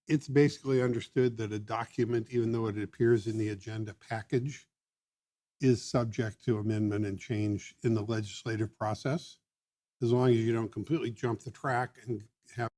it's basically understood that a document, even though it appears in the agenda package, is subject to amendment and change in the legislative process, as long as you don't completely jump the track and have.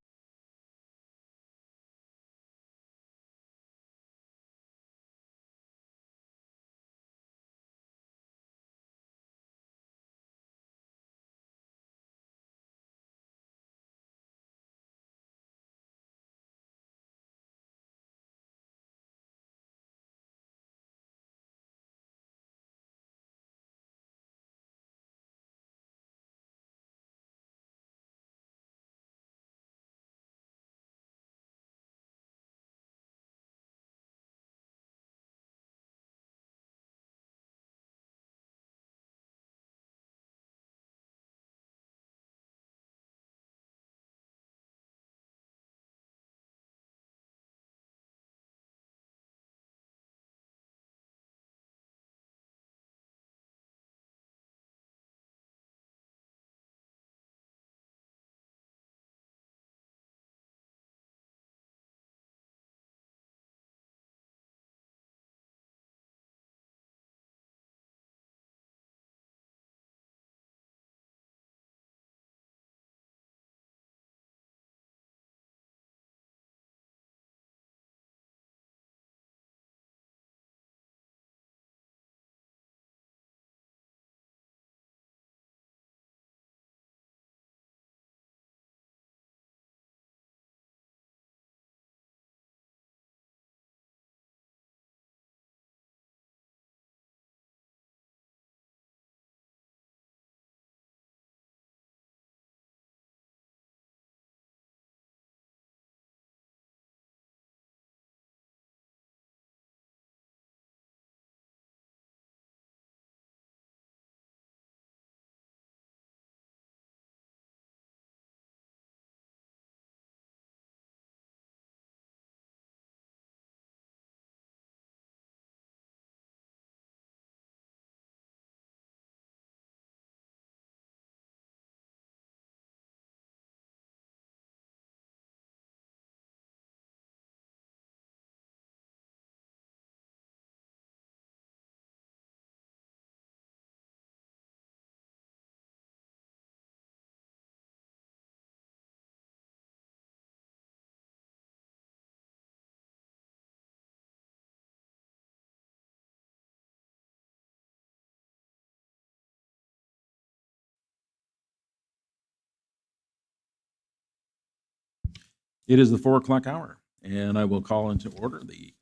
It is the 4 o'clock hour, and I will call into order the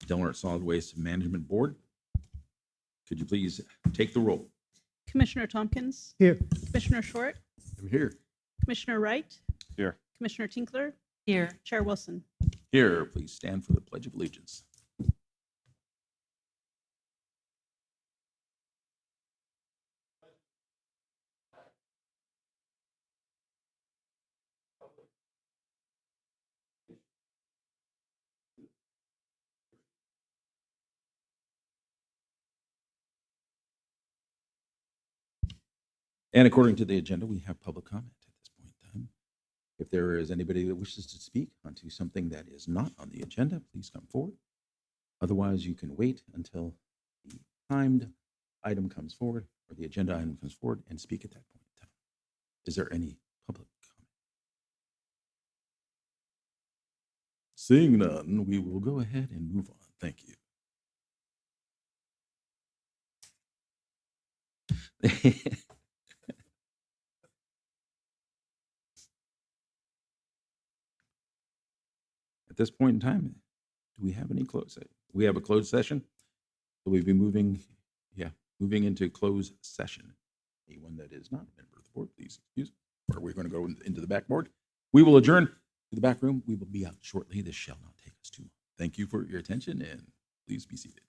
Delaware Solid Waste Management Board. Could you please take the roll? Commissioner Tompkins, Here. Commissioner Short, I'm here. Commissioner Wright, Here. Commissioner Tinkler. Here. Chair Wilson. Here, please stand for the Pledge of Allegiance. And according to the agenda, we have public comment at this point in time. If there is anybody that wishes to speak onto something that is not on the agenda, please come forward. Otherwise, you can wait until the timed item comes forward or the agenda item comes forward and speak at that point in time. Is there any public comment? Seeing none, we will go ahead and move on. Thank you. At this point in time, do we have any closed session? We have a closed session. So we'll be moving into closed session. Anyone that is not a member of the board, please excuse me. Or we're going to go into the back board. We will adjourn to the back room. We will be out shortly. This shall not take us too long. Thank you for your attention and please be seated.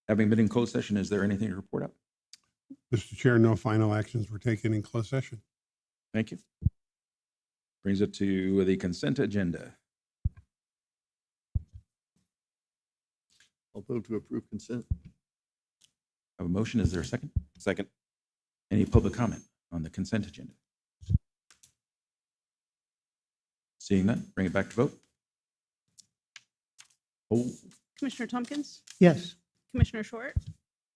Having been in closed session, is there anything to report out? Mr. Chair, no final actions were taken in closed session. Thank you. Brings it to the consent agenda. I'll vote to approve consent. I have a motion. Is there a second? Second. Any public comment on the consent agenda? Seeing none, bring it back to vote. Oh, Commissioner Tompkins, Yes. Commissioner Short,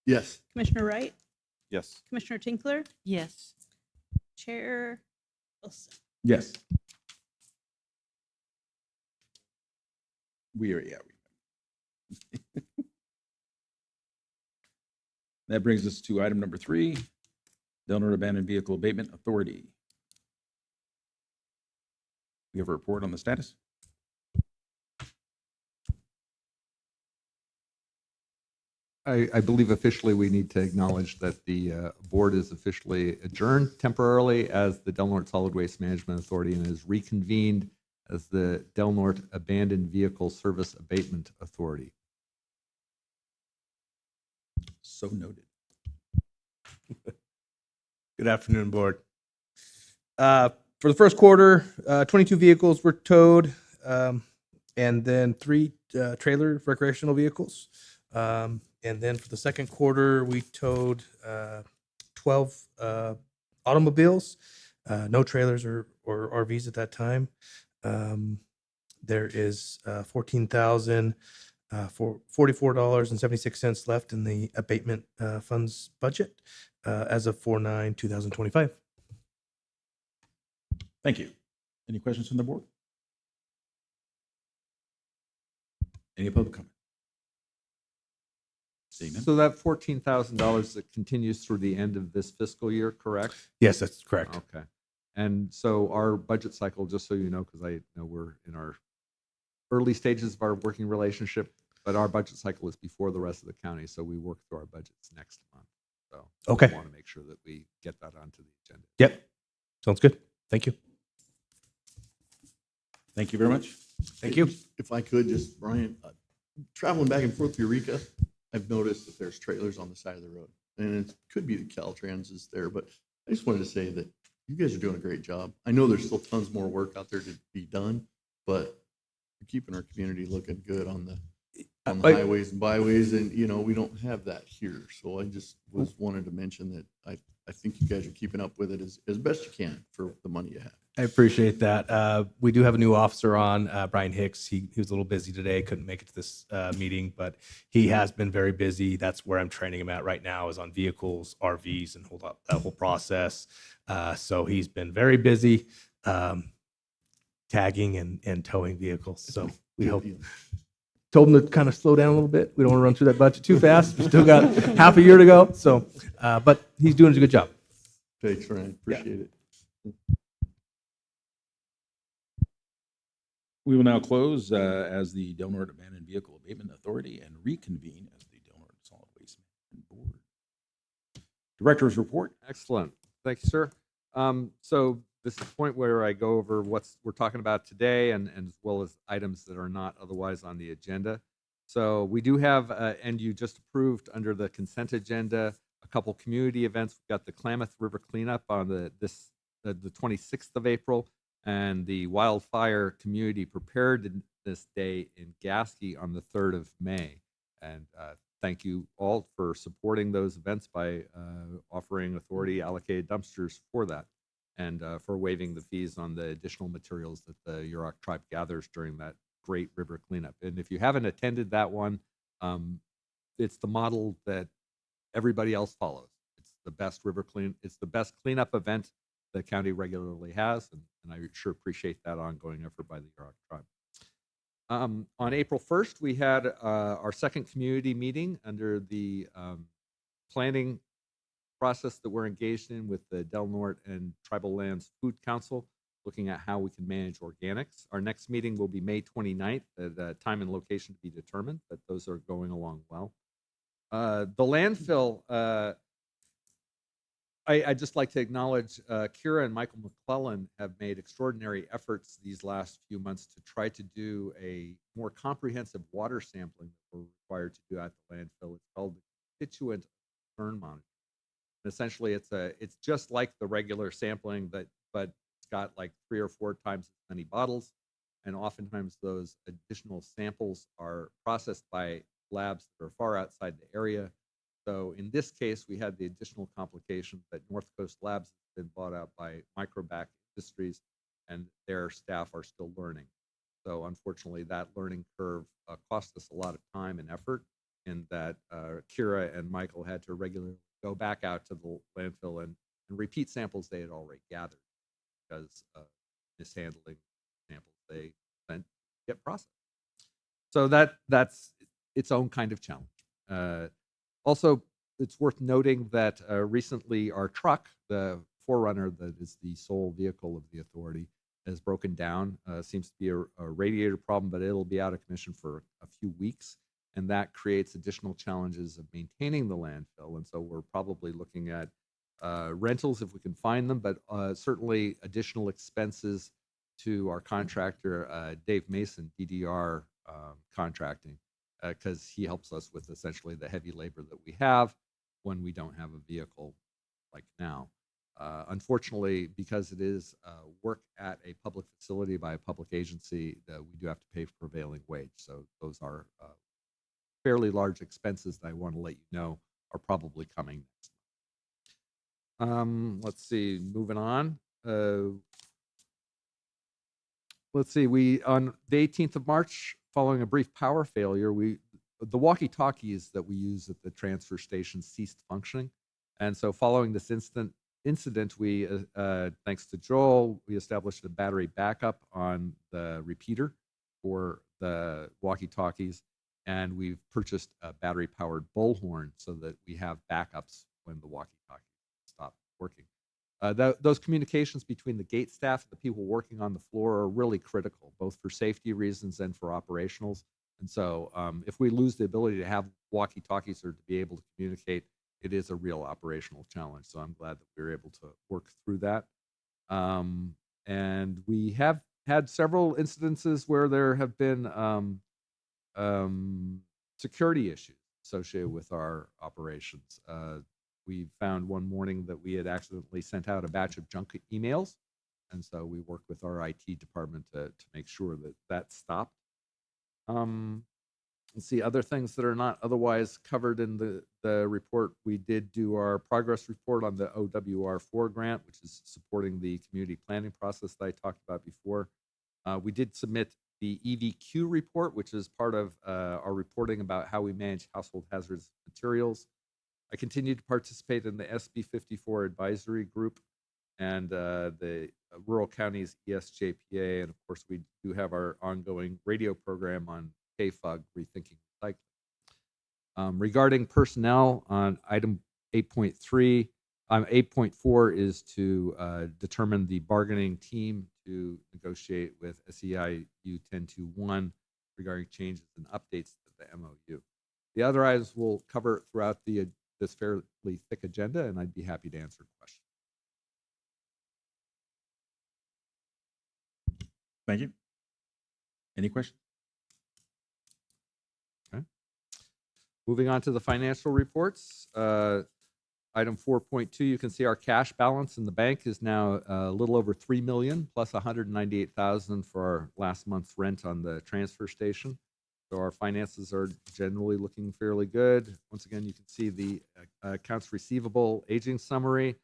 Yes. Commissioner Wright, Yes. Commissioner Tinkler, Yes. Chair Wilson. yes. We are, yeah. That brings us to item number 3, Del Norte Abandoned Vehicle Abatement Authority. We have a report on the status. I believe officially we need to acknowledge that the board is officially adjourned temporarily as the Del Norte Solid Waste Management Authority and is reconvened as the Del Norte Abandoned Vehicle Service Abatement Authority. So noted. Good afternoon, board. For the first quarter, 22 vehicles were towed, and then 3 trailer recreational vehicles. And then for the second quarter, we towed 12 automobiles, no trailers or RVs at that time. There is $44.76 left in the abatement funds budget as of 4/9/2025. Thank you. Any questions from the board? Any public comment? Seeing none? So that $14,000 that continues through the end of this fiscal year, correct? Yes, that's correct. Okay. And so our budget cycle, just so you know, because I know we're in our early stages of our working relationship, but our budget cycle is before the rest of the county. So we work through our budgets next month. So Okay. we want to make sure that we get that onto the agenda. Yep. Sounds good. Thank you. Thank you very much. Thank you. If I could, just, Brian, traveling back and forth to Eureka, I've noticed that there's trailers on the side of the road. And it could be the Caltrans is there, but I just wanted to say that you guys are doing a great job. I know there's still tons more work out there to be done, but you're keeping our community looking good on the highways and byways, and, you know, we don't have that here. So I just wanted to mention that I think you guys are keeping up with it as best you can for the money you have. I appreciate that. We do have a new officer on, Brian Hicks. He was a little busy today, couldn't make it to this meeting, but he has been very busy. That's where I'm training him at right now, is on vehicles, RVs, and hold up that whole process. So he's been very busy tagging and towing vehicles. So we hope. Told him to kind of slow down a little bit. We don't want to run through that budget too fast. We still got half a year to go. So, but he's doing a good job. Thanks, Ryan. Appreciate it. We will now close as the Del Norte Abandoned Vehicle Abatement Authority and reconvene as the Del Norte Solid Waste Management Board. Director's report. Excellent. Thank you, sir. So this is the point where I go over what we're talking about today and as well as items that are not otherwise on the agenda. So we do have, and you just approved under the consent agenda, a couple community events. We've got the Klamath River cleanup on the 26th of April and the Wildfire Community Preparedness Day in Gasky on the 3rd of May. And thank you all for supporting those events by offering authority allocated dumpsters for that, and for waiving the fees on the additional materials that the Yurok tribe gathers during that great river cleanup. And if you haven't attended that one, it's the model that everybody else follows. It's the best it's the best cleanup event the county regularly has, and I sure appreciate that ongoing effort by the Yurok tribe. On April 1st, we had our second community meeting under the planning process that we're engaged in with the Del Norte and Tribal Lands Food Council, looking at how we can manage organics. Our next meeting will be May 29th at a time and location to be determined, but those are going along well. The landfill I'd just like to acknowledge Kira and Michael McClellan have made extraordinary efforts these last few months to try to do a more comprehensive water sampling that we're required to do at the landfill. It's called the constituent concern monitor. And essentially, it's just like the regular sampling, but it's got like 3 or 4 times as many bottles, and oftentimes those additional samples are processed by labs that are far outside the area. So in this case, we had the additional complication that North Coast Labs has been bought out by Microbac Industries, and their staff are still learning. So unfortunately, that learning curve cost us a lot of time and effort, in that Kira and Michael had to regularly go back out to the landfill and repeat samples they had already gathered, because mishandling samples they then get processed. So that's its own kind of challenge. Also, it's worth noting that recently our truck, the Forerunner, that is the sole vehicle of the authority, has broken down. Seems to be a radiator problem, but it'll be out of commission for a few weeks, and that creates additional challenges of maintaining the landfill. And so we're probably looking at rentals if we can find them, but certainly additional expenses to our contractor, Dave Mason, DDR Contracting, because he helps us with essentially the heavy labor that we have when we don't have a vehicle like now. Unfortunately, because it is work at a public facility by a public agency, we do have to pay prevailing wage. So those are fairly large expenses that I want to let you know are probably coming next. Let's see, moving on. Let's see, on the 18th of March, following a brief power failure, the walkie-talkies that we use at the transfer station ceased functioning. And so following this incident, we, thanks to Joel, we established a battery backup on the repeater for the walkie-talkies, and we've purchased a battery-powered bullhorn so that we have backups when the walkie-talkies stop working. Those communications between the gate staff and the people working on the floor are really critical, both for safety reasons and for operationals. And so if we lose the ability to have walkie-talkies or to be able to communicate, it is a real operational challenge. So I'm glad that we were able to work through that. And we have had several incidences where there have been security issues associated with our operations. We found one morning that we had accidentally sent out a batch of junk emails. And so we worked with our IT department to make sure that that stopped. Let's see, other things that are not otherwise covered in the report. We did do our progress report on the OWR4 grant, which is supporting the community planning process that I talked about before. We did submit the EVQ report, which is part of our reporting about how we manage household hazardous materials. I continue to participate in the SB 54 advisory group and the Rural Counties ESJPA. And of course, we do have our ongoing radio program on KFUG, Rethinking Recycling. Regarding personnel on item 8.3, 8.4 is to determine the bargaining team to negotiate with SEIU 1021 regarding changes and updates to the MOU. The other items we'll cover throughout this fairly thick agenda, and I'd be happy to answer questions. Thank you. Any questions? Okay. Moving on to the financial reports. Item 4.2, you can see our cash balance in the bank is now a little over $3 million plus $198,000 for our last month's rent on the transfer station. So our finances are generally looking fairly good. Once again, you can see the accounts receivable aging summary,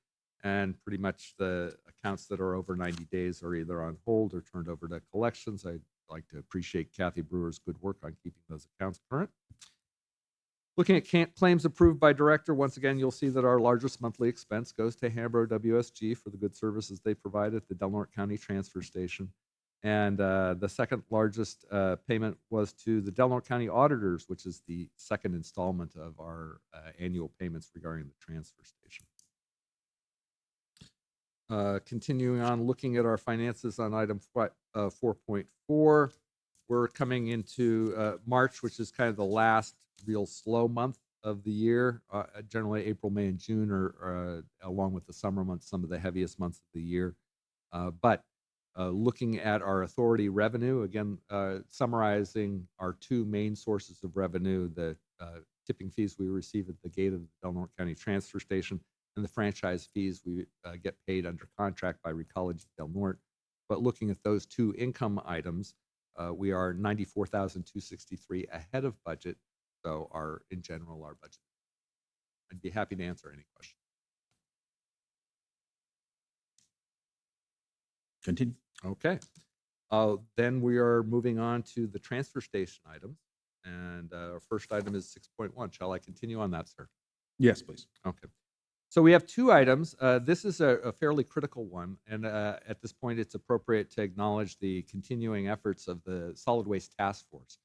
and pretty much the accounts that are over 90 days are either on hold or turned over to collections. I'd like to appreciate Kathy Brewer's good work on keeping those accounts current. Looking at claims approved by director, once again, you'll see that our largest monthly expense goes to Hambro WSG for the good services they provide at the Del Norte County Transfer Station. And the second largest payment was to the Del Norte County Auditors, which is the second installment of our annual payments regarding the transfer station. Continuing on, looking at our finances on item 4.4, we're coming into March, which is kind of the last real slow month of the year. Generally, April, May, and June are, along with the summer months, some of the heaviest months of the year. But looking at our authority revenue, again, summarizing our two main sources of revenue, the tipping fees we receive at the gate of the Del Norte County Transfer Station and the franchise fees we get paid under contract by Recology Del Norte. But looking at those two income items, we are 94,263 ahead of budget. So in general, our budget. I'd be happy to answer any questions. Continue. Okay. Then we are moving on to the transfer station items. And our first item is 6.1. Shall I continue on that, sir? Yes, please. Okay. So we have two items. This is a fairly critical one. And at this point, it's appropriate to acknowledge the continuing efforts of the Solid Waste Task Force.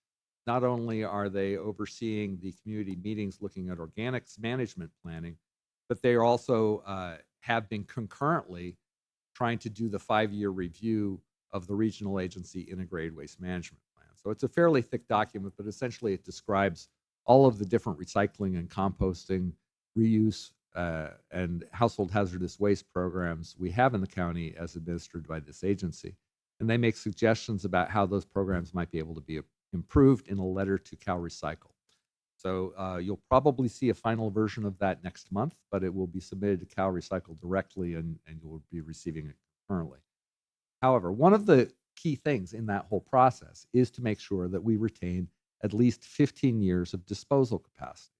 Not only are they overseeing the community meetings looking at organics management planning, but they also have been concurrently trying to do the 5-year review of the regional agency integrated waste management plan. So it's a fairly thick document, but essentially it describes all of the different recycling and composting, reuse, and household hazardous waste programs we have in the county as administered by this agency. And they make suggestions about how those programs might be able to be improved in a letter to Cal Recycle. So you'll probably see a final version of that next month, but it will be submitted to Cal Recycle directly and you will be receiving it currently. However, one of the key things in that whole process is to make sure that we retain at least 15 years of disposal capacity.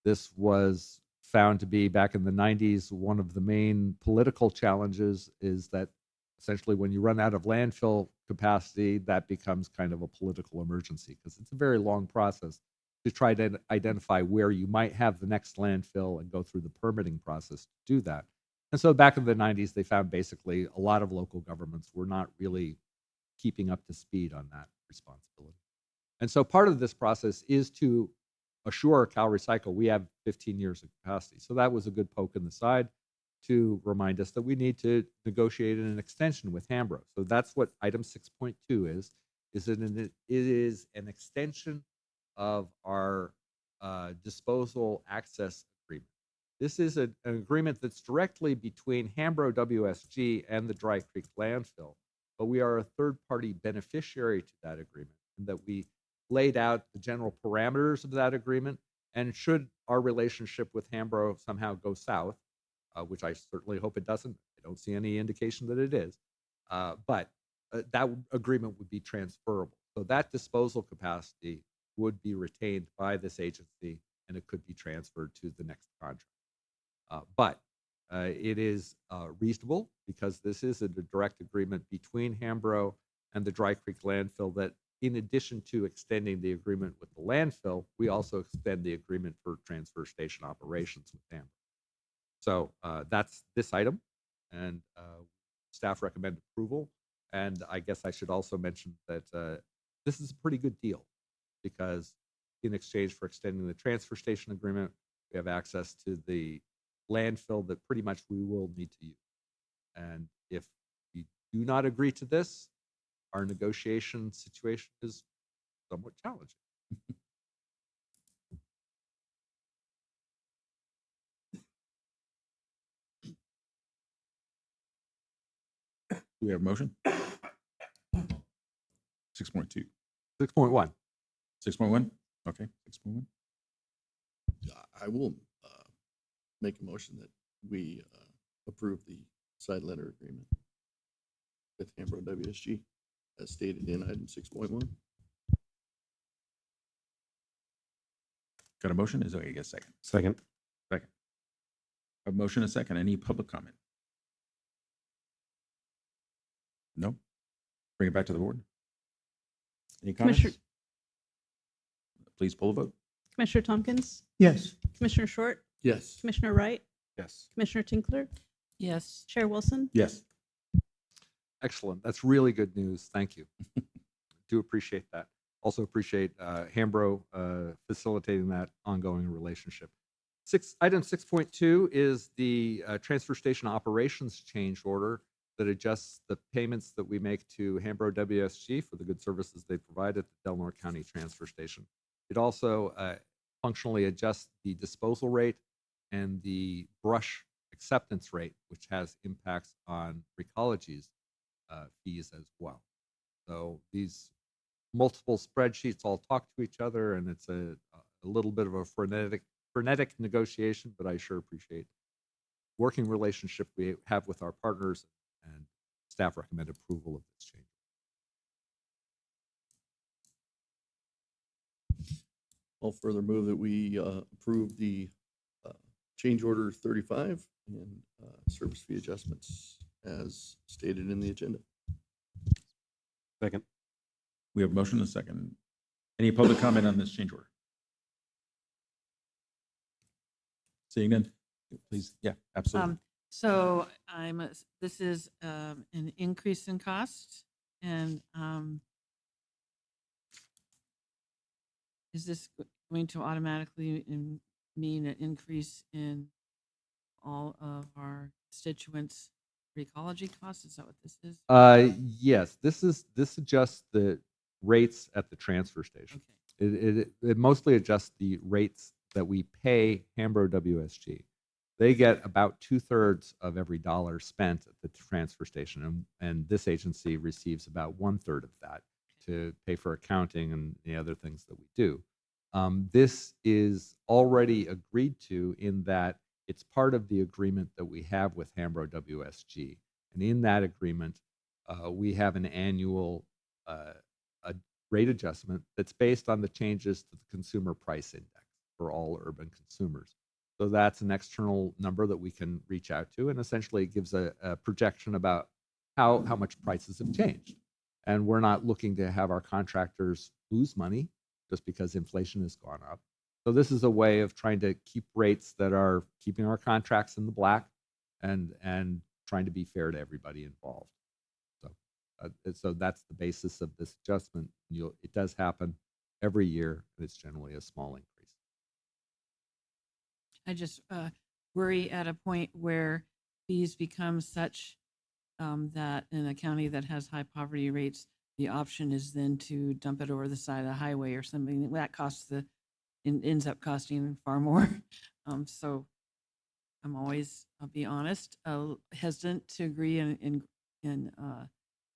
This was found to be, back in the 90s, one of the main political challenges is that essentially when you run out of landfill capacity, that becomes kind of a political emergency because it's a very long process to try to identify where you might have the next landfill and go through the permitting process to do that. And so back in the 90s, they found basically a lot of local governments were not really keeping up to speed on that responsibility. And so part of this process is to assure Cal Recycle we have 15 years of capacity. So that was a good poke in the side to remind us that we need to negotiate an extension with Hambro. So that's what item 6.2 is. It is an extension of our disposal access agreement. This is an agreement that's directly between Hambro WSG and the Dry Creek landfill, but we are a third-party beneficiary to that agreement, and that we laid out the general parameters of that agreement. And should our relationship with Hambro somehow go south, which I certainly hope it doesn't, I don't see any indication that it is, but that agreement would be transferable. So that disposal capacity would be retained by this agency, and it could be transferred to the next contract. But it is reasonable because this is a direct agreement between Hambro and the Dry Creek landfill that, in addition to extending the agreement with the landfill, we also extend the agreement for transfer station operations with Hambro. So that's this item, and staff recommend approval. And I guess I should also mention that this is a pretty good deal because in exchange for extending the transfer station agreement, we have access to the landfill that pretty much we will need to use. And if we do not agree to this, our negotiation situation is somewhat challenging. Do we have a motion? 6.2. 6.1. 6.1? Okay, 6.1. I will make a motion that we approve the side letter agreement with Hambro WSG as stated in item 6.1. Got a motion? Is okay, I guess second. Second. Second. A motion, a second. Any public comment? No? Bring it back to the board. Any comments? Commissioner- Please pull the vote. Commissioner Tompkins, Yes. Commissioner Short, Yes. Commissioner Wright, Yes. Commissioner Tinkler, Yes. Chair Wilson. Yes. Excellent. That's really good news. Thank you. Do appreciate that. Also appreciate Hambro facilitating that ongoing relationship. Item 6.2 is the transfer station operations change order that adjusts the payments that we make to Hambro WSG for the good services they provide at the Del Norte County Transfer Station. It also functionally adjust the disposal rate and the brush acceptance rate, which has impacts on Recology's fees as well. So these multiple spreadsheets all talk to each other, and it's a little bit of a frenetic negotiation, but I sure appreciate working relationship we have with our partners, and staff recommend approval of this change. I'll further move that we approve the change order 35 and service fee adjustments as stated in the agenda. Second. We have a motion and a second. Any public comment on this change order? Seeing none, please. Yeah, absolutely. So this is an increase in cost, and is this going to automatically mean an increase in all of our constituents' ecology costs? Is that what this is? Yes, this adjusts the rates at the transfer station. Okay. It mostly adjusts the rates that we pay Hambro WSG. They get about 2/3 of every dollar spent at the transfer station, and this agency receives about 1/3 of that to pay for accounting and the other things that we do. This is already agreed to in that it's part of the agreement that we have with Hambro WSG. And in that agreement, we have an annual a rate adjustment that's based on the changes to the consumer price index for all urban consumers. So that's an external number that we can reach out to, and essentially it gives a projection about how much prices have changed. And we're not looking to have our contractors lose money just because inflation has gone up. So this is a way of trying to keep rates that are keeping our contracts in the black and trying to be fair to everybody involved. So that's the basis of this adjustment. It does happen every year, and it's generally a small increase. I just worry at a point where fees become such that in a county that has high poverty rates, the option is then to dump it over the side of the highway or something. That ends up costing far more. So I'm always, I'll be honest, hesitant to agree in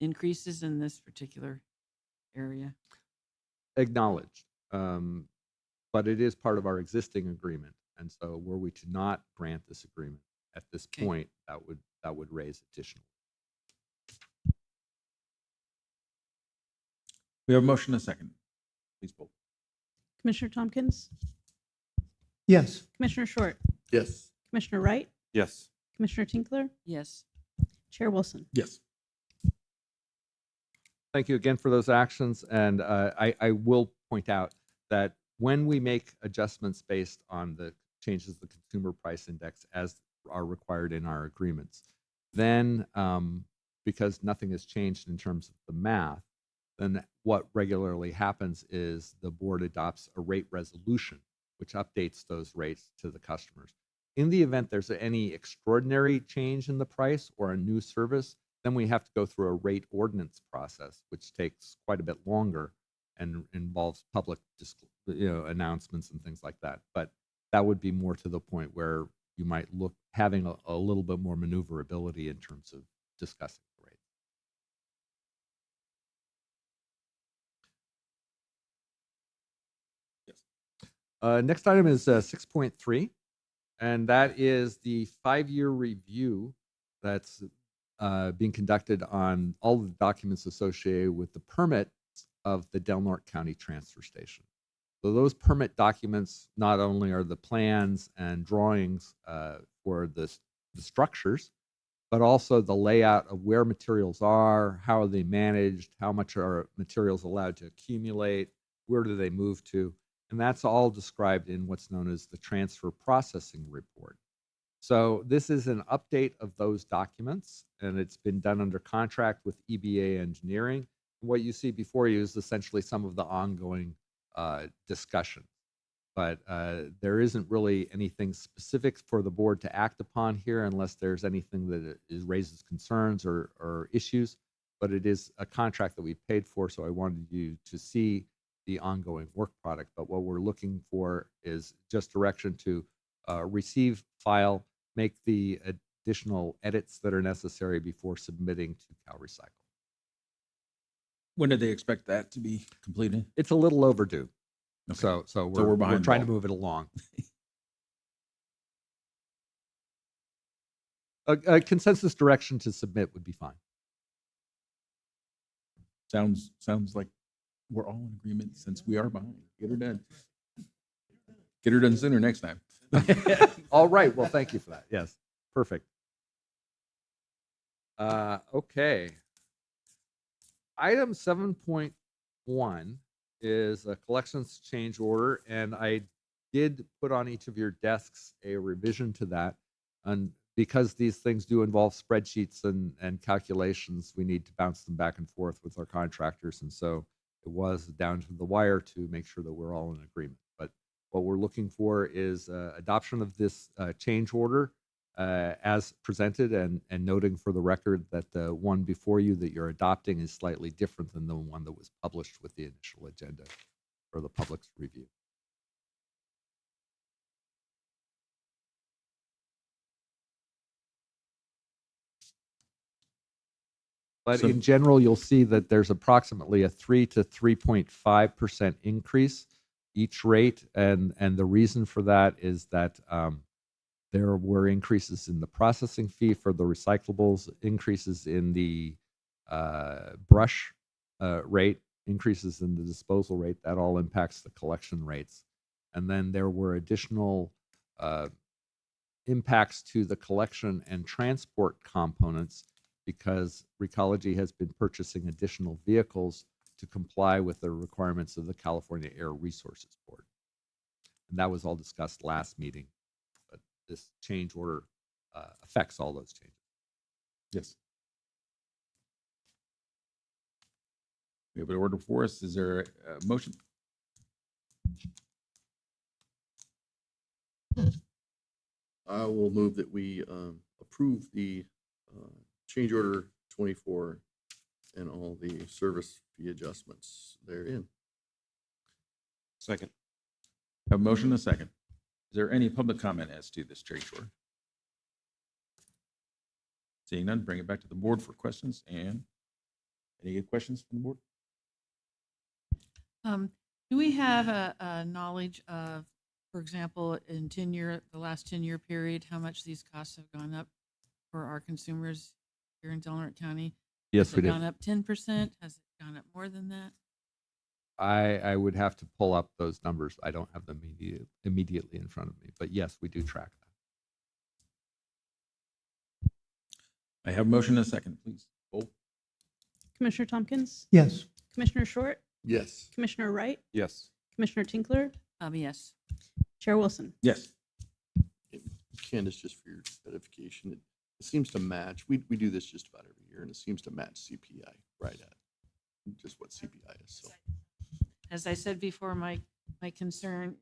increases in this particular area. Acknowledged. But it is part of our existing agreement. And so were we to not grant this agreement at this Okay. point, that would raise additional. We have a motion and a second. Please vote. Commissioner Tompkins, Yes. Commissioner Short, Yes. Commissioner Wright, Yes. Commissioner Tinkler, Yes. Chair Wilson. Yes. Thank you again for those actions. And I will point out that when we make adjustments based on the changes to the consumer price index as are required in our agreements, then because nothing has changed in terms of the math, then what regularly happens is the board adopts a rate resolution, which updates those rates to the customers. In the event there's any extraordinary change in the price or a new service, then we have to go through a rate ordinance process, which takes quite a bit longer and involves public announcements and things like that. But that would be more to the point where you might look having a little bit more maneuverability in terms of discussing the rate. Next item is 6.3, and that is the 5-year review that's being conducted on all of the documents associated with the permit of the Del Norte County Transfer Station. So those permit documents not only are the plans and drawings for the structures, but also the layout of where materials are, how are they managed, how much are materials allowed to accumulate, where do they move to, and that's all described in what's known as the transfer processing report. So this is an update of those documents, and it's been done under contract with EBA Engineering. What you see before you is essentially some of the ongoing discussion. But there isn't really anything specific for the board to act upon here unless there's anything that raises concerns or issues. But it is a contract that we paid for, so I wanted you to see the ongoing work product. But what we're looking for is just direction to receive, file, make the additional edits that are necessary before submitting to CalRecycle. When do they expect that to be completed? It's a little overdue. Okay. So we're we're behind the trying to ball. move it along. A consensus direction to submit would be fine. Sounds like we're all in agreement since we are behind. Get her done. Get her done sooner next time. All right. Well, thank you for that. Yes. Perfect. Okay. Item 7.1 is a collections change order, and I did put on each of your desks a revision to that. And because these things do involve spreadsheets and calculations, we need to bounce them back and forth with our contractors. And so it was down to the wire to make sure that we're all in agreement. But what we're looking for is adoption of this change order as presented, and noting for the record that the one before you that you're adopting is slightly different than the one that was published with the initial agenda for the public's review. But So- in general, you'll see that there's approximately a 3 to 3.5% increase each rate. And the reason for that is that there were increases in the processing fee for the recyclables, increases in the brush rate, increases in the disposal rate. That all impacts the collection rates. And then there were additional impacts to the collection and transport components, because Recology has been purchasing additional vehicles to comply with the requirements of the California Air Resources Board. And that was all discussed last meeting, but this change order affects all those changes. Yes. We have an order for us. Is there a motion? I will move that we approve the change order 24 and all the service fee adjustments therein. Second. Have a motion and a second. Is there any public comment as to this change order? Seeing none, bring it back to the board for questions. And any questions from the board? Do we have a knowledge of, for example, in the last 10-year period, how much these costs have gone up for our consumers here in Del Norte County? Yes, Has we it do. gone up 10%? Has it gone up more than that? I would have to pull up those numbers. I don't have them immediately in front of me, but yes, we do track that. I have a motion and a second, please. Bolt. Commissioner Tompkins, Yes. Commissioner Short, Yes. Commissioner Wright, Yes. Commissioner Tinkler, Yes. Chair Wilson. Yes. Candace, just for your edification, it seems to match. We do this just about every year, and it seems to match CPI right at just what CPI is. So As I said before, my concern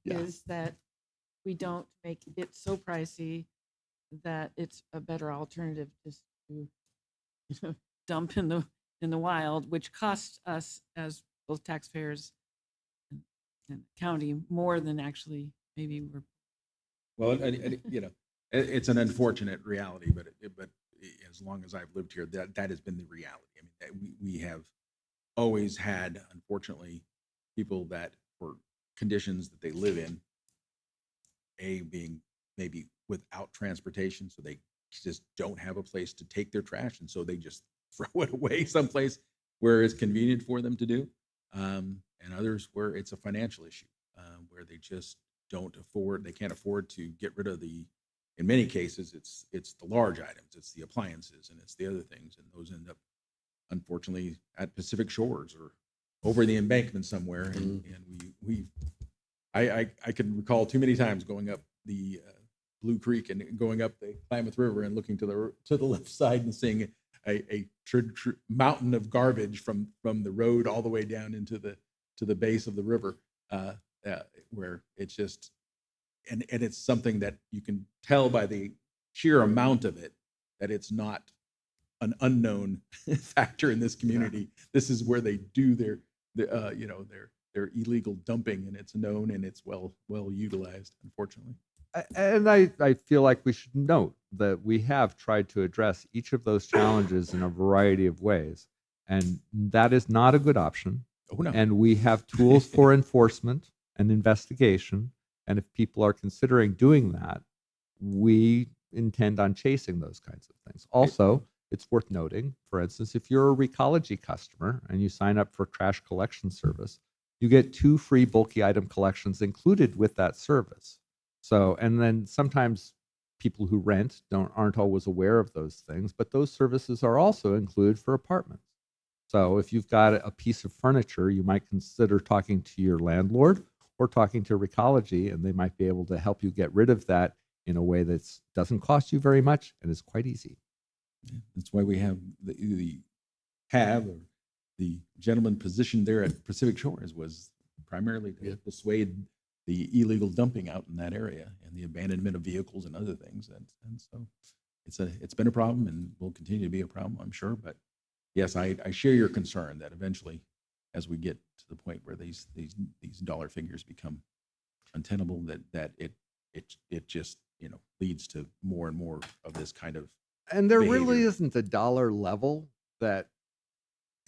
Yeah. is that we don't make it so pricey that it's a better alternative just to dump in the wild, which costs us as both taxpayers and county more than actually maybe we're. Well, it's an unfortunate reality, but as long as I've lived here, that has been the reality. I mean, we have always had, unfortunately, people that for conditions that they live in, being maybe without transportation, so they just don't have a place to take their trash, and so they just throw it away someplace where it's convenient for them to do, and others where it's a financial issue, where they just they can't afford to get rid of in many cases, it's the large items, it's the appliances, and it's the other things, and those end up, unfortunately, at Pacific Shores or over the embankment somewhere. And I can recall too many times going up the Blue Creek and going up the Klamath River and looking to the left side and seeing a mountain of garbage from the road all the way down into the base of the river, where it's just, and it's something that you can tell by the sheer amount of it that it's not an unknown factor in this community. This is where they do their illegal dumping, and it's known and it's well utilized, unfortunately. And I feel like we should note that we have tried to address each of those challenges in a variety of ways. And that is not a good option. Oh, no. And we have tools for enforcement and investigation. And if people are considering doing that, we intend on chasing those kinds of things. Also, it's worth noting, for instance, if you're a Recology customer and you sign up for trash collection service, you get 2 free bulky item collections included with that service. So, and then sometimes people who rent aren't always aware of those things, but those services are also included for apartments. So if you've got a piece of furniture, you might consider talking to your landlord or talking to Recology, and they might be able to help you get rid of that in a way that doesn't cost you very much and is quite easy. That's why we have the gentleman positioned there at Pacific Shores was primarily to dissuade the illegal dumping out in that area and the abandonment of vehicles and other things. And so it's been a problem and will continue to be a problem, I'm sure. But yes, I share your concern that eventually, as we get to the point where these dollar figures become untenable, that it just leads to more and more of this kind of. And there really behavior. isn't a dollar level that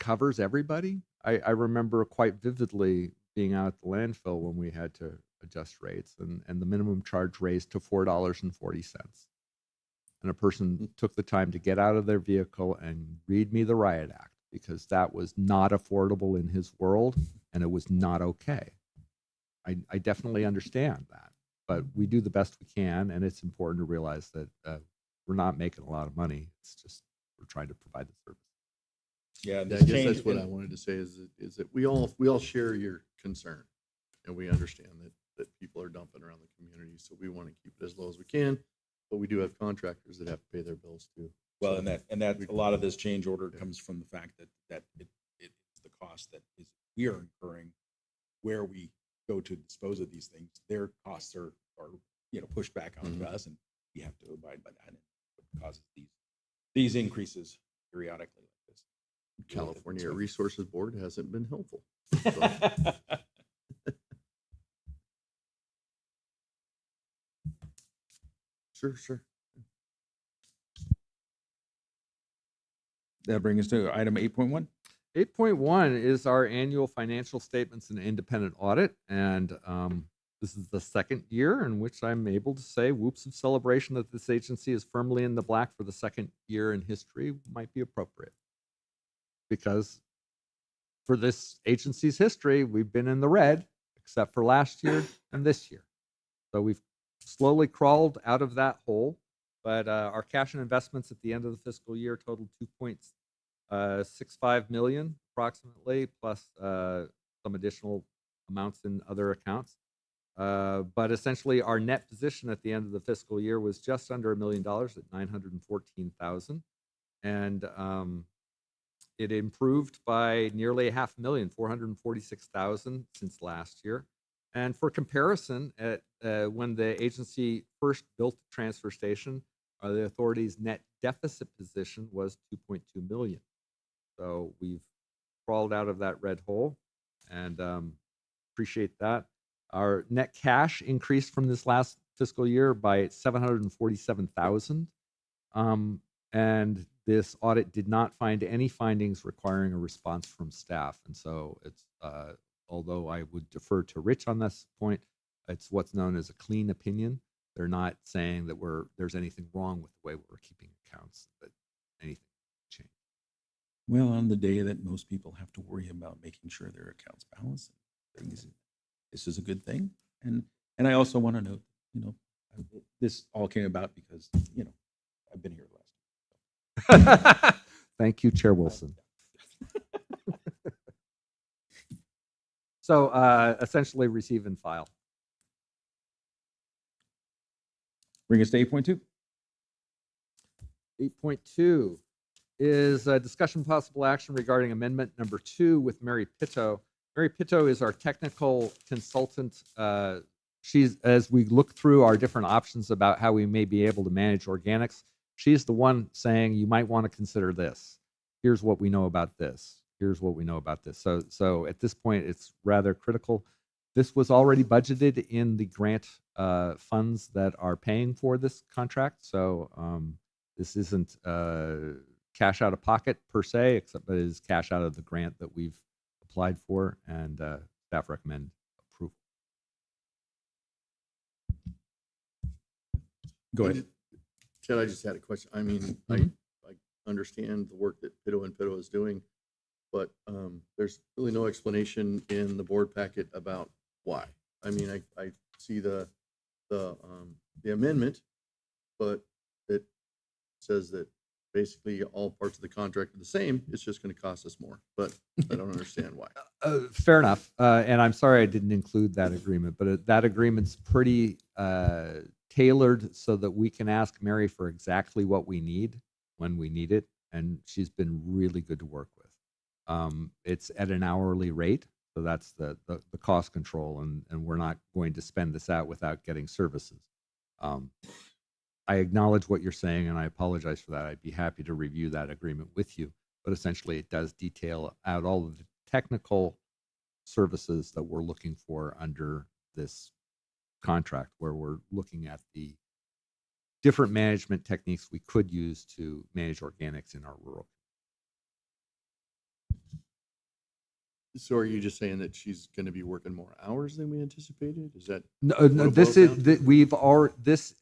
covers everybody. I remember quite vividly being out at the landfill when we had to adjust rates, and the minimum charge raised to $4.40. And a person took the time to get out of their vehicle and read me the riot act, because that was not affordable in his world and it was not okay. I definitely understand that, but we do the best we can, and it's important to realize that we're not making a lot of money. It's just we're trying to provide the service. Yeah, I guess that's what I wanted to say is that we all share your concern, and we understand that people are dumping around the community. So we want to keep it as low as we can, but we do have contractors that have to pay their bills too. Well, So and that a lot of this change order comes from the fact that it's the cost that we are incurring where we go to dispose of these things. Their costs are pushed back onto us, and we have to abide by that. And it causes these increases periodically like this. California Resources Board hasn't been helpful. Sure. That brings us to item 8.1. 8.1 is our annual financial statements and independent audit. And this is the second year in which I'm able to say whoops of celebration that this agency is firmly in the black for the second year in history might be appropriate. Because for this agency's history, we've been in the red, except for last year and this year. So we've slowly crawled out of that hole. But our cash and investments at the end of the fiscal year totaled $2.65 million approximately, plus some additional amounts in other accounts. But essentially, our net position at the end of the fiscal year was just under $1 million at $914,000, and it improved by nearly $500,000, $446,000 since last year. And for comparison, when the agency first built the transfer station, the authority's net deficit position was $2.2 million. So we've crawled out of that red hole, and appreciate that. Our net cash increased from this last fiscal year by $747,000. And this audit did not find any findings requiring a response from staff. And so it's, although I would defer to Rich on this point, it's what's known as a clean opinion. They're not saying that there's anything wrong with the way we're keeping accounts, that anything changed. Well, on the day that most people have to worry about making sure their accounts balance, this is a good thing. And I also want to note, this all came about because, I've been here last. Thank you, Chair Wilson. So essentially receive and file. Bring us to 8.2. 8.2 is a discussion possible action regarding amendment number 2 with Mary Pitto. Mary Pitto is our technical consultant. As we look through our different options about how we may be able to manage organics, she's the one saying you might want to consider this. Here's what we know about this. here's what we know about this. So at this point, it's rather critical. This was already budgeted in the grant funds that are paying for this contract. So this isn't cash out of pocket per se, except it is cash out of the grant that we've applied for, and staff recommend approval. Go ahead. Ted, I just had a question. I mean, Mhm. I understand the work that Pito and Pito is doing, but there's really no explanation in the board packet about why. I mean, I see the amendment, but it says that basically all parts of the contract are the same. It's just going to cost us more, but I don't understand why. Fair enough. And I'm sorry I didn't include that agreement, but that agreement's pretty tailored so that we can ask Mary for exactly what we need when we need it. And she's been really good to work with. It's at an hourly rate. So that's the cost control, and we're not going to spend this out without getting services. I acknowledge what you're saying, and I apologize for that. I'd be happy to review that agreement with you, but essentially it does detail out all of the technical services that we're looking for under this contract, where we're looking at the different management techniques we could use to manage organics in our rural. So are you just saying that she's going to be working more hours than we anticipated? Is that No, what no, it this boils is, down to? we've already, this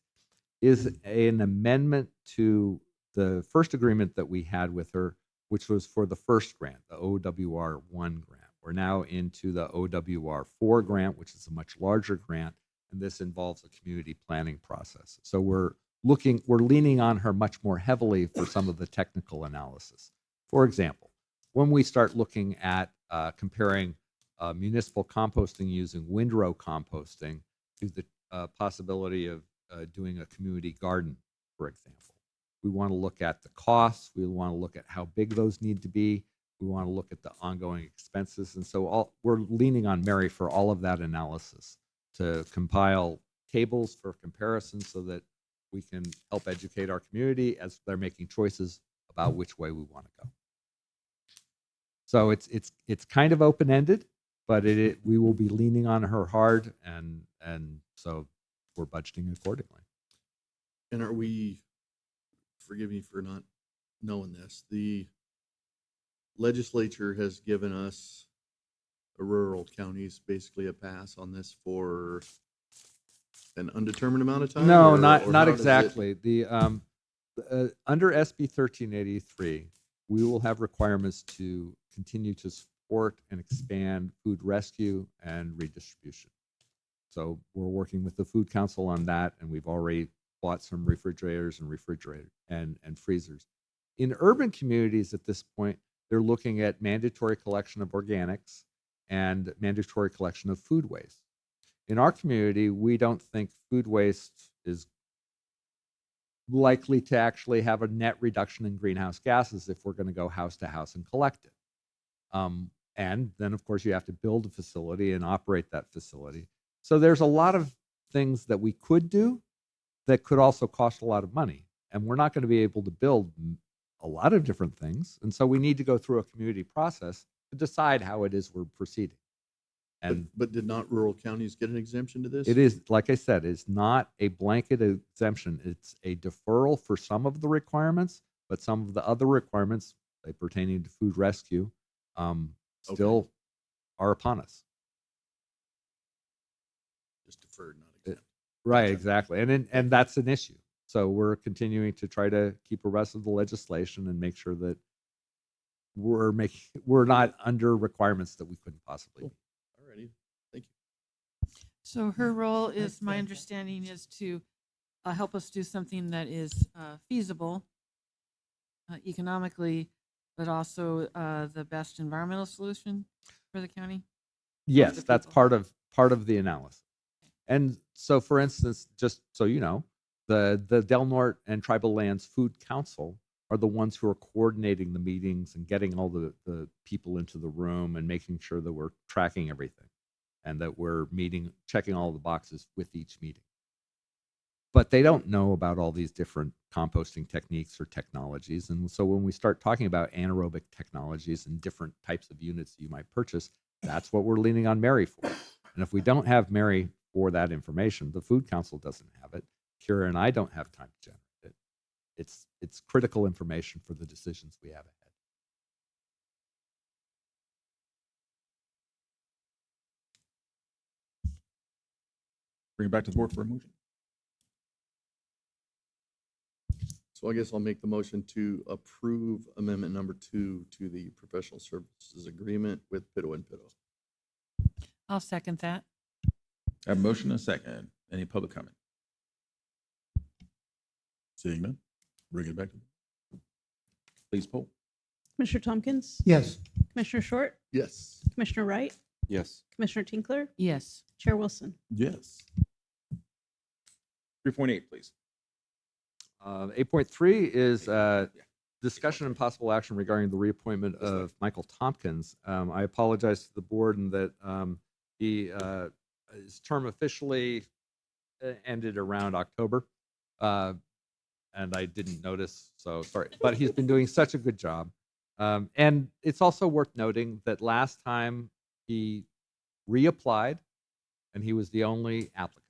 is an amendment to the first agreement that we had with her, which was for the first grant, the OWR 1 grant. We're now into the OWR 4 grant, which is a much larger grant, and this involves a community planning process. So we're leaning on her much more heavily for some of the technical analysis. For example, when we start looking at comparing municipal composting using windrow composting to the possibility of doing a community garden, for example. We want to look at the costs. We want to look at how big those need to be. We want to look at the ongoing expenses. And so we're leaning on Mary for all of that analysis to compile tables for comparison so that we can help educate our community as they're making choices about which way we want to go. So it's kind of open-ended, but we will be leaning on her hard, and so we're budgeting accordingly. And are we, forgive me for not knowing this, the legislature has given us rural counties basically a pass on this for an undetermined amount of time? No, or not how does it- exactly. The under SB 1383, we will have requirements to continue to support and expand food rescue and redistribution. So we're working with the Food Council on that, and we've already bought some refrigerators and freezers. In urban communities at this point, they're looking at mandatory collection of organics and mandatory collection of food waste. In our community, we don't think food waste is likely to actually have a net reduction in greenhouse gases if we're going to go house to house and collect it. And then, of course, you have to build a facility and operate that facility. So there's a lot of things that we could do that could also cost a lot of money. And we're not going to be able to build a lot of different things. And so we need to go through a community process to decide how it is we're proceeding. And But did not rural counties get an exemption to this? it is, like I said, it's not a blanket exemption. It's a deferral for some of the requirements, but some of the other requirements pertaining to food rescue still are upon us. Just deferred, not exempt. Right, Gotcha. exactly. And that's an issue. So we're continuing to try to keep abreast of the legislation and make sure that we're not under requirements that we couldn't possibly Cool. meet. Alrighty, thank you. So her role is, my understanding is to help us do something that is feasible economically, but also the best environmental solution for the county? Yes, the that's people. part of the analysis. And so, for instance, just so you know, the Del Norte and Tribal Lands Food Council are the ones who are coordinating the meetings and getting all the people into the room and making sure that we're tracking everything and that we're checking all the boxes with each meeting. but they don't know about all these different composting techniques or technologies. And so when we start talking about anaerobic technologies and different types of units you might purchase, that's what we're leaning on Mary for. And if we don't have Mary for that information, the Food Council doesn't have it. Kira and I don't have time to generate it. It's critical information for the decisions we have ahead. Bring it back to the board for a motion. So I guess I'll make the motion to approve amendment number 2 to the professional services agreement with Pitto and Pitto. I'll second that. I have a motion and a second. Any public comment? Seeing none, bring it back to. Please poll. Commissioner Tompkins? Yes. Commissioner Short? Yes. Commissioner Wright? Yes. Commissioner Tinkler? Yes. Chair Wilson? Yes. 3.8, please. 8.3 is discussion and possible action regarding the reappointment of Michael Tompkins. I apologize to the board in that his term officially ended around October, and I didn't notice, so sorry. But he's been doing such a good job. And it's also worth noting that last time he reapplied, and he was the only applicant.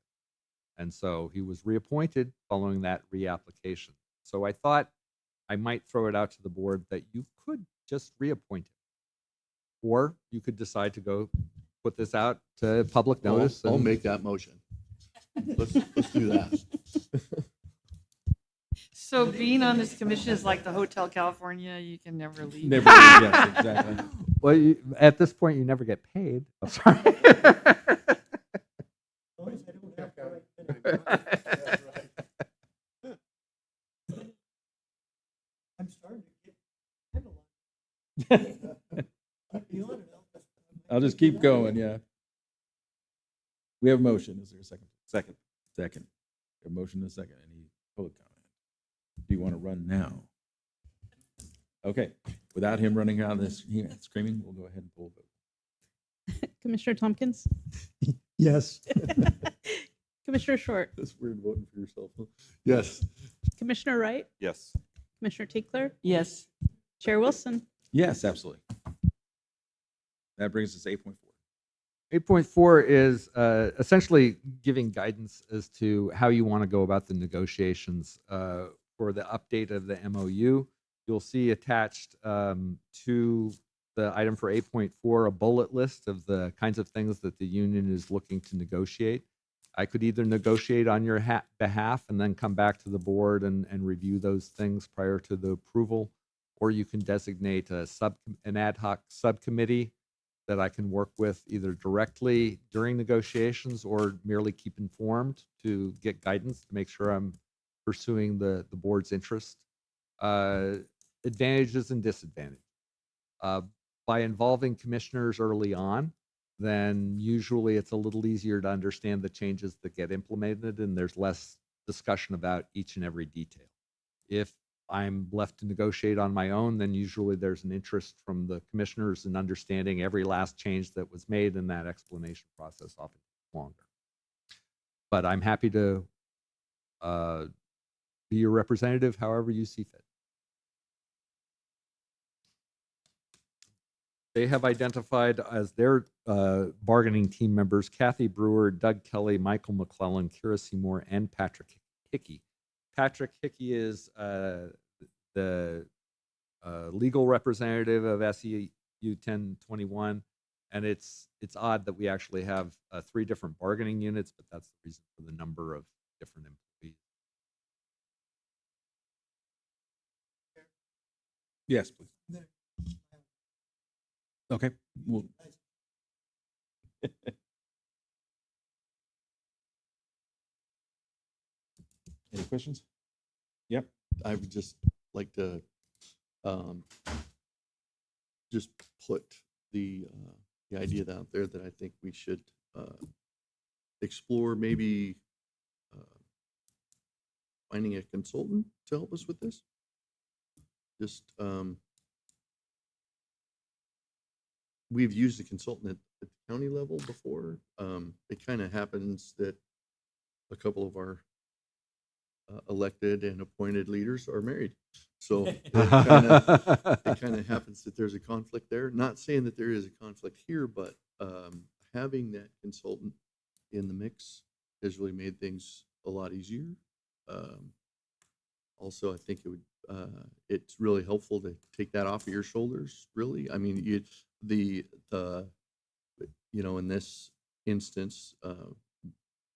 And so he was reappointed following that reapplication. So I thought I might throw it out to the board that you could just reappoint him. Or you could decide to go put this out to public notice. I'll and- make that motion. Let's do that. So being on this commission is like the Hotel California, you can never leave. Never, yes, exactly. Well, at this point, you never get paid. I'm sorry. I'll just keep going, yeah. We have a motion. Is there a second? Second. Second. A motion and a second. Any public comment? Do you want to run now? Okay. Without him running out of this screaming, we'll go ahead and pull a vote. Commissioner Tompkins? Yes. Commissioner Short? That's weird voting for yourself. Huh? Yes. Commissioner Wright? Yes. Commissioner Tinkler? Yes. Chair Wilson? Yes, absolutely. That brings us to 8.4. 8.4 is essentially giving guidance as to how you want to go about the negotiations for the update of the MOU. You'll see attached to the item for 8.4 a bullet list of the kinds of things that the union is looking to negotiate. I could either negotiate on your behalf and then come back to the board and review those things prior to the approval, or you can designate an ad hoc subcommittee that I can work with either directly during negotiations or merely keep informed to get guidance to make sure I'm pursuing the board's interest. Advantages and disadvantages. By involving commissioners early on, then usually it's a little easier to understand the changes that get implemented and there's less discussion about each and every detail. If I'm left to negotiate on my own, then usually there's an interest from the commissioners in understanding every last change that was made, and that explanation process often takes longer. But I'm happy to be your representative however you see fit. They have identified as their bargaining team members Kathy Brewer, Doug Kelly, Michael McClellan, Kira Seymour, and Patrick Hickey. Patrick Hickey is the legal representative of SEU 1021, and it's odd that we actually have 3 different bargaining units, but that's the reason for the number of different employees. Yes, please. Okay. Well, any questions? Yep. I would just like to just put the idea out there that I think we should explore maybe finding a consultant to help us with this. Just we've used a consultant at the county level before. It kind of happens that a couple of our elected and appointed leaders are married. So it kind of happens that there's a conflict there. Not saying that there is a conflict here, but having that consultant in the mix has really made things a lot easier. Also, I think it's really helpful to take that off of your shoulders, really. I mean, in this instance,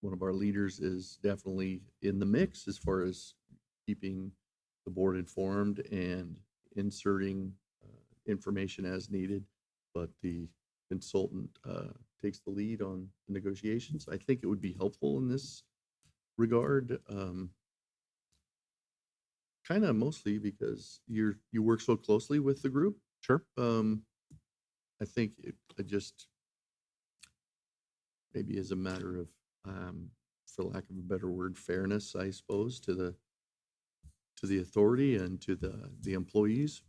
one of our leaders is definitely in the mix as far as keeping the board informed and inserting information as needed, but the consultant takes the lead on the negotiations. I think it would be helpful in this regard, kind of mostly because you work so closely with the group. Sure. I think it just maybe as a matter of, for lack of a better word, fairness, I suppose, to the authority and to the employees.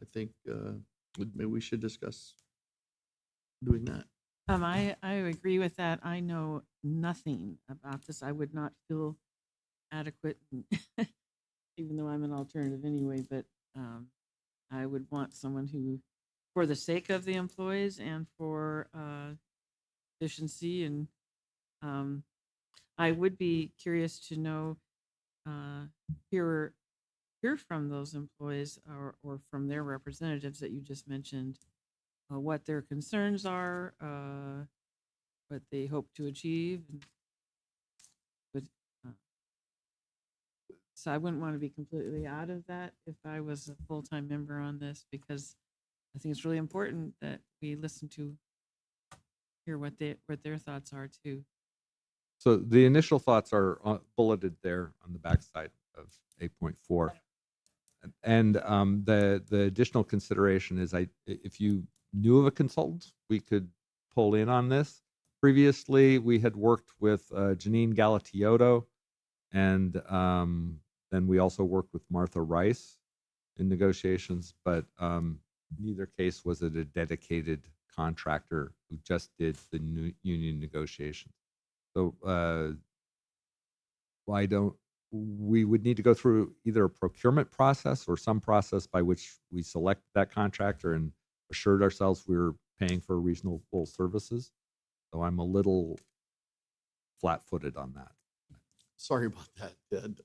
I think maybe we should discuss doing that. I agree with that. I know nothing about this. I would not feel adequate, even though I'm an alternative anyway, but I would want someone who, for the sake of the employees and for efficiency, and I would be curious to know, hear from those employees or from their representatives that you just mentioned, what their concerns are, what they hope to achieve. But, so I wouldn't want to be completely out of that if I was a full-time member on this, because I think it's really important that we listen to, hear what their thoughts are too. So the initial thoughts are bulleted there on the backside of 8.4. And the additional consideration is if you knew of a consultant, we could pull in on this. Previously, we had worked with Janine Galatioto, and then we also worked with Martha Rice in negotiations, but neither case was it a dedicated contractor who just did the union negotiations. So we would need to go through either a procurement process or some process by which we select that contractor and assured ourselves we were paying for reasonable services. So I'm a little flat-footed on that. Sorry about that, Ted.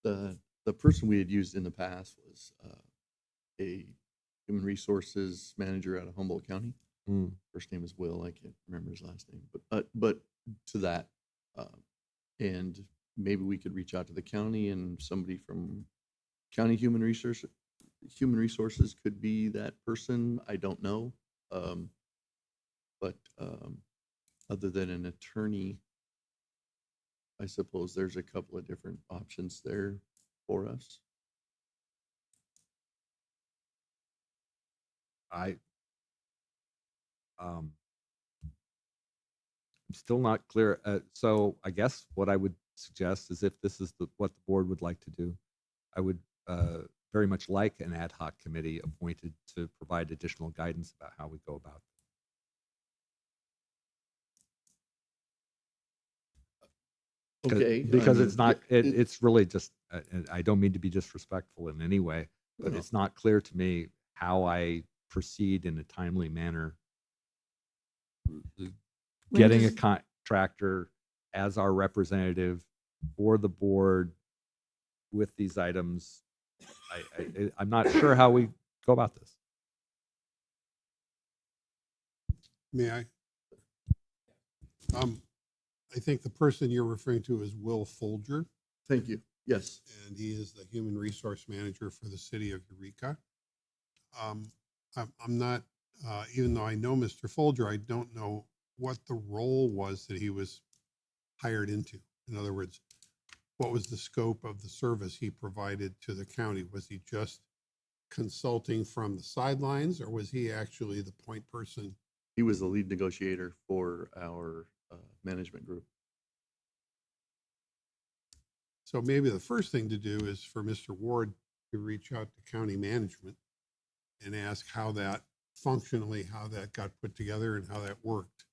The person we had used in the past was a human resources manager out of Humboldt County. First name is Will. I can't remember his last name, but to that, and maybe we could reach out to the county, and somebody from county human resources could be that person. I don't know, but other than an attorney, I suppose there's a couple of different options there for us. I'm still not clear. So I guess what I would suggest is, if this is what the board would like to do, I would very much like an ad hoc committee appointed to provide additional guidance about how we go about it. Okay. Because I mean, it's not, yeah, it's really just, and I don't mean to be disrespectful in any way, but No. it's not clear to me how I proceed in a timely manner. When Getting a does- contractor as our representative for the board with these items, I'm not sure how we go about this. May I? I think the person you're referring to is Will Folger, Thank you. Yes. and he is the human resource manager for the city of Eureka. I'm not, even though I know Mr. Folger, I don't know what the role was that he was hired into. In other words, what was the scope of the service he provided to the county? Was he just consulting from the sidelines, or was he actually the point person? He was the lead negotiator for our management group. So maybe the first thing to do is for Mr. Ward to reach out to county management and ask how that functionally, how that got put together and how that worked.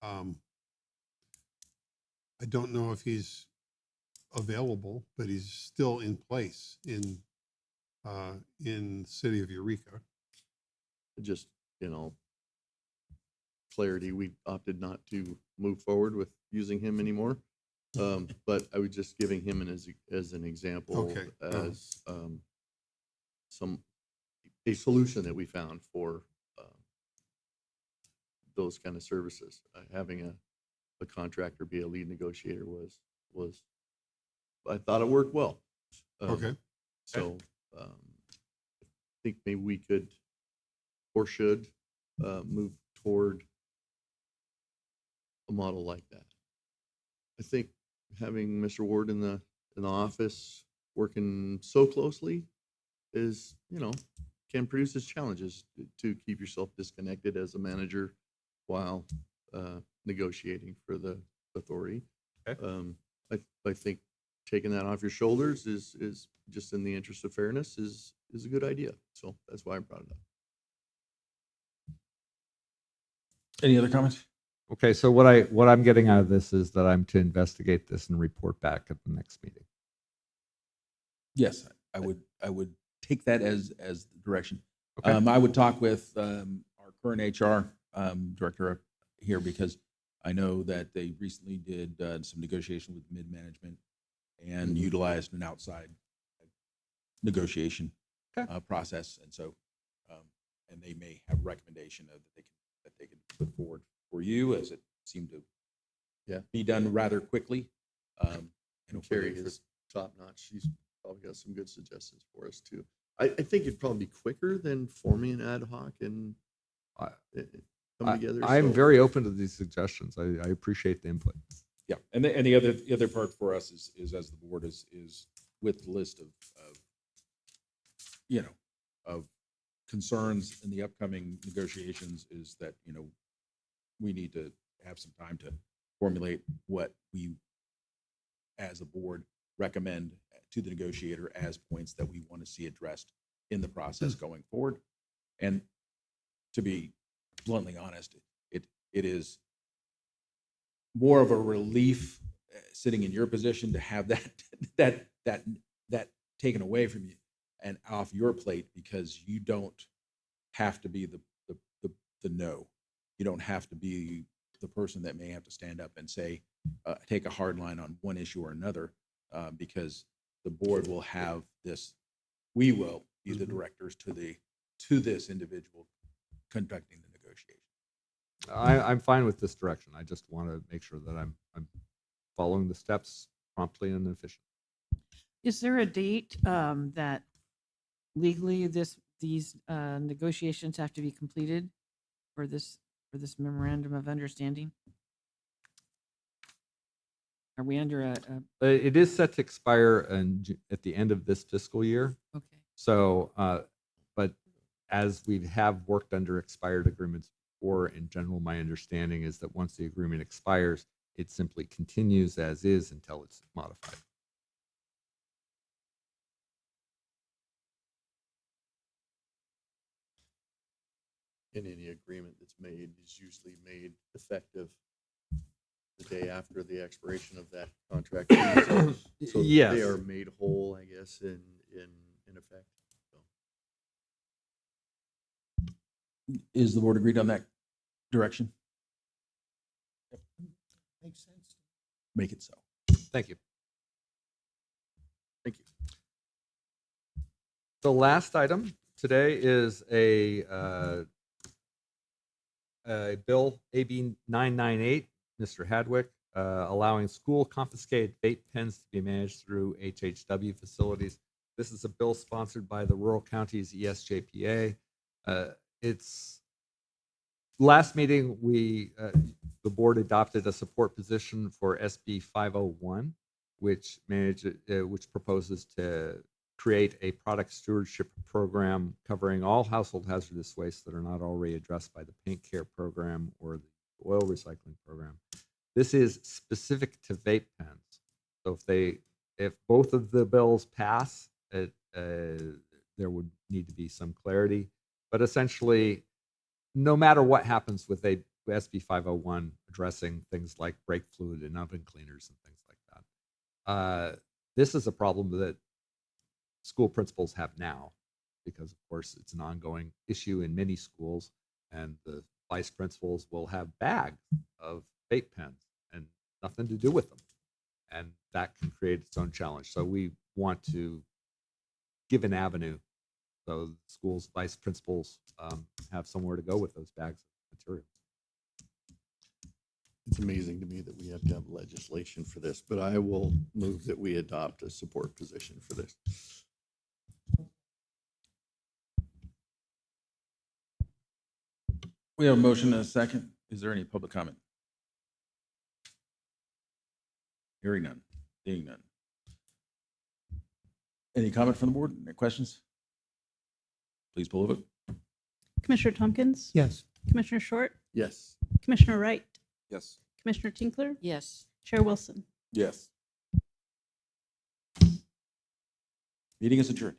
I don't know if he's available, but he's still in place in the city of Eureka. Just, clarity, we opted not to move forward with using him anymore. But I was just giving him as an example, Okay. as a solution that we found for those kind of services. Having a contractor be a lead negotiator was I thought it worked well. Okay. So I think maybe we could or should move toward a model like that. I think having Mr. Ward in the office working so closely is, can produce its challenges to keep yourself disconnected as a manager while negotiating for the authority. Okay. I think taking that off your shoulders is just in the interest of fairness is a good idea. So that's why I brought it up. Any other comments? Okay, so what I'm getting out of this is that I'm to investigate this and report back at the next meeting. Yes, I would take that as the direction. Okay. I would talk with our current HR director here, because I know that they recently did some negotiation with mid-management and utilized an outside negotiation Okay. process. And so, and they may have a recommendation that they can put forward for you, as it seemed to be done rather quickly. And Carrie is top notch. She's probably got some good suggestions for us too. I think it'd probably be quicker than forming an ad hoc and I- come together. I'm So- very open to these suggestions. I appreciate the input. Yeah, and the other part for us is as the board is with the list of of concerns in the upcoming negotiations, is that we need to have some time to formulate what we as a board recommend to the negotiator as points that we want to see addressed in the process going forward. And to be bluntly honest, it is more of a relief sitting in your position to have that taken away from you and off your plate, because you don't have to be the no. You don't have to be the person that may have to stand up and say, take a hard line on one issue or another, because the board will have this. We will be the directors to this individual conducting the negotiation. I'm fine with this direction. I just want to make sure that I'm following the steps promptly and efficiently. Is there a date that legally these negotiations have to be completed for this memorandum of understanding? Are we under a It is set to expire at the end of this fiscal year. okay? So, but as we have worked under expired agreements before, in general, my understanding is that once the agreement expires, it simply continues as is until it's modified. And any agreement that's made is usually made effective the day after the expiration of that contract. So Yes. they are made whole, I guess, in effect. So. Is the board agreed on that direction? Makes sense. Make it so. Thank you. Thank you. The last item today is a bill AB 998, Mr. Hadwick, allowing school confiscated vape pens to be managed through HHW facilities. This is a bill sponsored by the Rural Counties ESJPA. It's last meeting, the board adopted a support position for SB 501, which proposes to create a product stewardship program covering all household hazardous wastes that are not already addressed by the Paint Care program or the oil recycling program. This is specific to vape pens. So if both of the bills pass, there would need to be some clarity. But essentially, no matter what happens with SB 501 addressing things like brake fluid and oven cleaners and things like that, This is a problem that school principals have now, because of course it's an ongoing issue in many schools, and the vice principals will have bags of vape pens and nothing to do with them. And that can create its own challenge. So we want to give an avenue so schools, vice principals have somewhere to go with those bags of material. It's amazing to me that we have to have legislation for this, but I will move that we adopt a support position for this. We have a motion and a second. Is there any public comment? Hearing none, seeing none. Any comment from the board? Any questions? Please pull a vote. Commissioner Tompkins? Yes. Commissioner Short? Yes. Commissioner Wright? Yes. Commissioner Tinkler? Yes. Chair Wilson? Yes. Meeting is adjourned.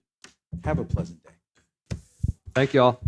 Have a pleasant day. Thank you all.